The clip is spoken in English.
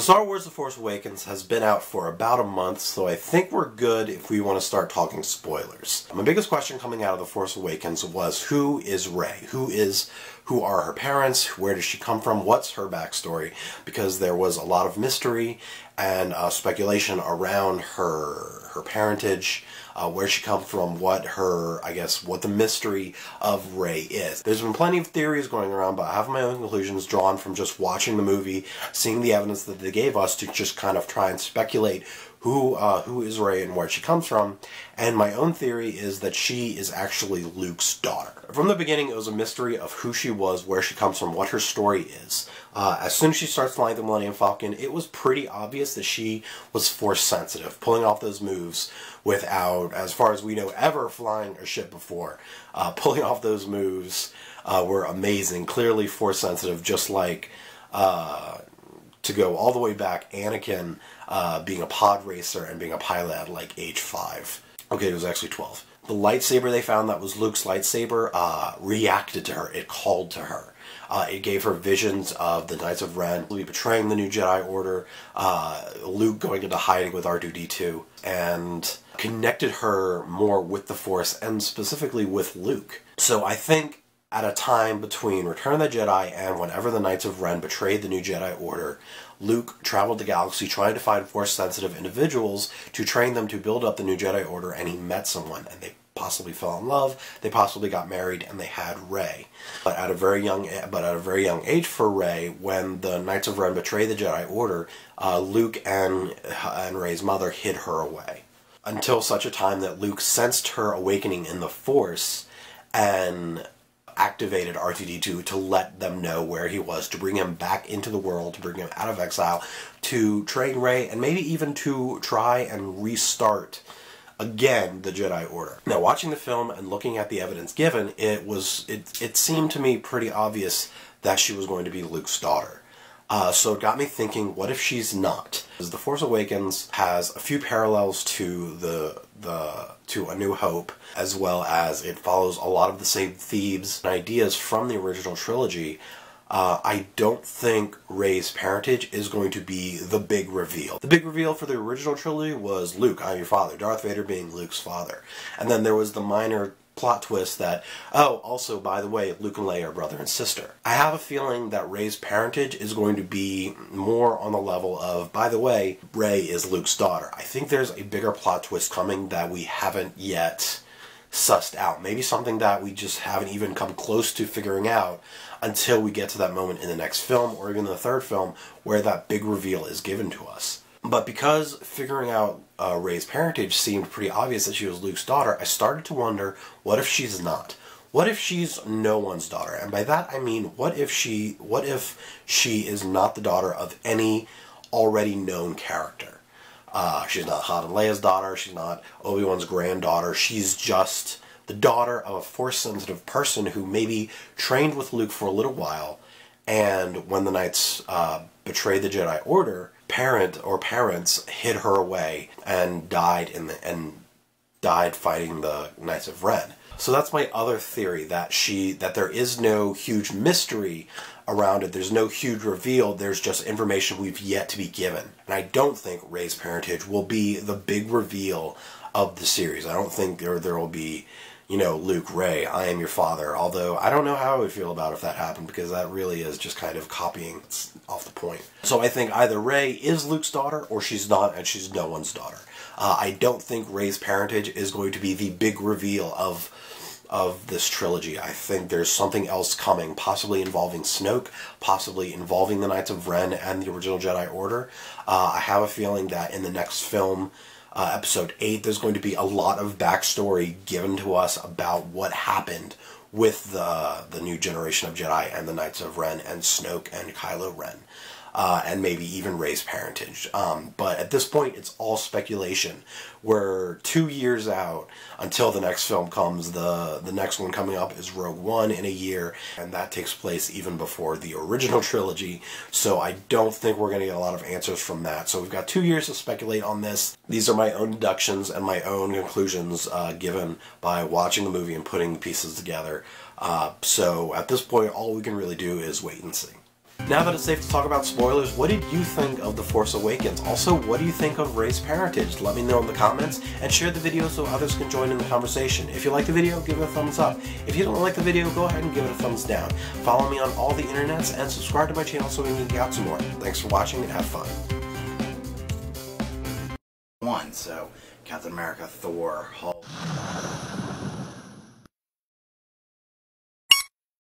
So Star Wars The Force Awakens has been out for about a month, so I think we're good if we want to start talking spoilers. My biggest question coming out of The Force Awakens was, who is Rey? Who are her parents? Where does she come from? What's her backstory? Because there was a lot of mystery and speculation around her parentage, where she comes from, what the mystery of Rey is. There's been plenty of theories going around, but I have my own conclusions drawn from just watching the movie, seeing the evidence that they gave us to just kind of try and speculate who is Rey and where she comes from. And my own theory is that she is actually Luke's daughter. From the beginning, it was a mystery of who she was, where she comes from, what her story is. As soon as she starts flying the Millennium Falcon, it was pretty obvious that she was Force sensitive, pulling off those moves without, as far as we know, ever flying a ship before. Pulling off those moves were amazing, clearly Force sensitive, just like, to go all the way back, Anakin being a pod racer and being a pilot at like age 5. Okay, it was actually 12. The lightsaber they found that was Luke's lightsaber reacted to her. It called to her. It gave her visions of the Knights of Ren betraying the New Jedi Order, Luke going into hiding with R2-D2, and connected her more with the Force, and specifically with Luke. So I think at a time between Return of the Jedi and whenever the Knights of Ren betrayed the New Jedi Order, Luke traveled the galaxy trying to find Force-sensitive individuals to train them to build up the New Jedi Order, and he met someone, and they possibly fell in love, they possibly got married, and they had Rey. But at a very young age for Rey, when the Knights of Ren betrayed the Jedi Order, Luke and Rey's mother hid her away. Until such a time that Luke sensed her awakening in the Force, and activated R2-D2 to let them know where he was, to bring him back into the world, to bring him out of exile, to train Rey, and maybe even to try and restart again the Jedi Order. Now, watching the film and looking at the evidence given, it seemed to me pretty obvious that she was going to be Luke's daughter. So it got me thinking, what if she's not? Because The Force Awakens has a few parallels to to A New Hope, as well as it follows a lot of the same themes and ideas from the original trilogy. I don't think Rey's parentage is going to be the big reveal. The big reveal for the original trilogy was Luke, I'm your father, Darth Vader being Luke's father. And then there was the minor plot twist that, oh, also, by the way, Luke and Leia are brother and sister. I have a feeling that Rey's parentage is going to be more on the level of, by the way, Rey is Luke's daughter. I think there's a bigger plot twist coming that we haven't yet sussed out. Maybe something that we just haven't even come close to figuring out until we get to that moment in the next film, or even the third film, where that big reveal is given to us. But because figuring out Rey's parentage seemed pretty obvious that she was Luke's daughter, I started to wonder, what if she's not? What if she's no one's daughter? And by that I mean, what if she is not the daughter of any already known character? She's not Han and Leia's daughter, she's not Obi-Wan's granddaughter, she's just the daughter of a Force-sensitive person who maybe trained with Luke for a little while, and when the Knights betrayed the Jedi Order, parents hid her away and died fighting the Knights of Ren. So that's my other theory, that there is no huge mystery around it, there's no huge reveal, there's just information we've yet to be given. And I don't think Rey's parentage will be the big reveal of the series. I don't think there will be, you know, Luke, Rey, I am your father, although I don't know how I would feel about if that happened, because that really is just kind of copying off the point. So I think either Rey is Luke's daughter, or she's not, and she's no one's daughter. I don't think Rey's parentage is going to be the big reveal of this trilogy. I think there's something else coming, possibly involving Snoke, possibly involving the Knights of Ren and the original Jedi Order. I have a feeling that in the next film, Episode 8, there's going to be a lot of backstory given to us about what happened with the new generation of Jedi and the Knights of Ren and Snoke and Kylo Ren. And maybe even Rey's parentage. But at this point, it's all speculation. We're 2 years out until the next film comes. The next one coming up is Rogue One in a year, and that takes place even before the original trilogy. So I don't think we're going to get a lot of answers from that. So we've got 2 years to speculate on this. These are my own deductions and my own conclusions given by watching the movie and putting the pieces together. So at this point, all we can really do is wait and see. Now that it's safe to talk about spoilers, what did you think of The Force Awakens? Also, what do you think of Rey's parentage? Let me know in the comments, and share the video so others can join in the conversation. If you like the video, give it a thumbs up. If you don't like the video, go ahead and give it a thumbs down. Follow me on all the internets, and subscribe to my channel so we can geek out some more. Thanks for watching, and have fun. So Captain America, Thor, Hulk.